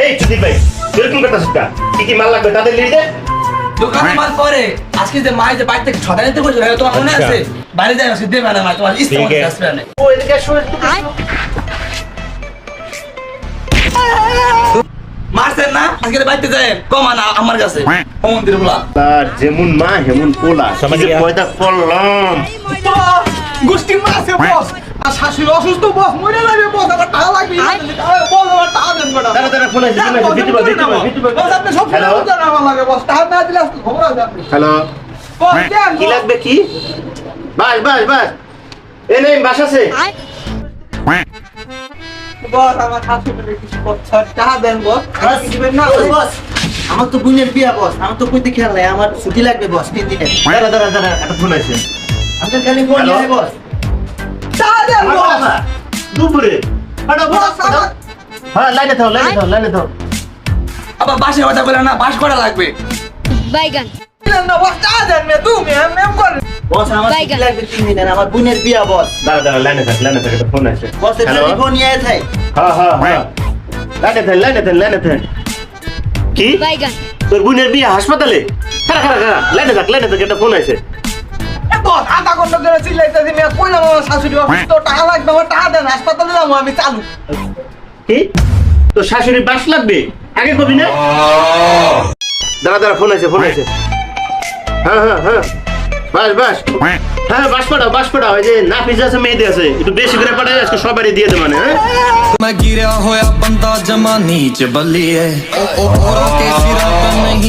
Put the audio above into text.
এই চুদি ভাই এরকম কথা শিখা কি মাল লাগবে তাদের লিয়ে দে দোকানে মাল পরে আজকে যে মাই যে বাইরে থেকে ছটা নিতে বলছিল তোমার মনে আছে বাইরে যাই আসে দেবে না মাই তোমার ইচ্ছা মতো আসবে না ও এদিকে শুনে মারছেন না আজকে বাইতে যায় কমা না আমার কাছে মন্দির বলা তার যেমন মা হেমন পোলা সমাজে পয়দা করলাম গোষ্ঠী মারছে বস আর শাশুড়ি অসুস্থ বস মরে যাবে বস আমার টাকা লাগবে বস আমার টাকা দেন বড় দাঁড়া দাঁড়া ফোন আসছে ভিডিও বস আপনি সব হ্যালো জানা আমার লাগে বস টাকা না দিলে আজকে খবর আছে আপনি হ্যালো বস দেন কি লাগবে কি বাস বাস বাস এ নেই বাস আছে বস আমার শাশুড়ি কিছু করছে টাকা দেন বস বস দিবেন না বস আমার তো বোনের বিয়া বস আমার তো কইতে খেয়াল নাই আমার ছুটি লাগবে বস 3 দিনের দাঁড়া দাঁড়া দাঁড়া একটা ফোন আছে আপনার খালি ফোন হ্যালো? নাই বস টাকা দেন বস দুপুরে বস আমার হ্যাঁ লাইনে থাও আবার বাসে কথা বলে না বাস করা লাগবে বাইগান দেন না বস টাকা দেন মে তুমি এম করে বস আমার ছুটি বাইগান। লাগবে 3 দিনের আমার বোনের বিয়া বস দাঁড়া দাঁড়া লাইনে থাক একটা ফোন আছে বস হ্যালো খালি ফোন নিয়ে থাই হ্যাঁ লাইনে থাক কি বাইগান তোর বোনের বিয়ে হাসপাতালে খারা লাইনে থাক একটা ফোন আছে বস আধা ঘন্টা ধরে চিল্লাইতেছি মে কইলাম আমার শাশুড়ি অসুস্থ টাকা লাগবে আমার টাকা দেন হাসপাতালে যাবো আমি চালু কি তোর শাশুড়ি বাস লাগবে আগে কবি না দাঁড়া ফোন আছে হ্যাঁ বাস হ্যাঁ বাস পাঠাও এই যে নাফিস আছে মেয়েদের আছে একটু বেশি করে পাঠাই আজকে সবারই দিয়ে দে মানে হ্যাঁ मैं गिरा होया बंदा जमा नीच बल्ली है ओ औरों के सिरा पर नहीं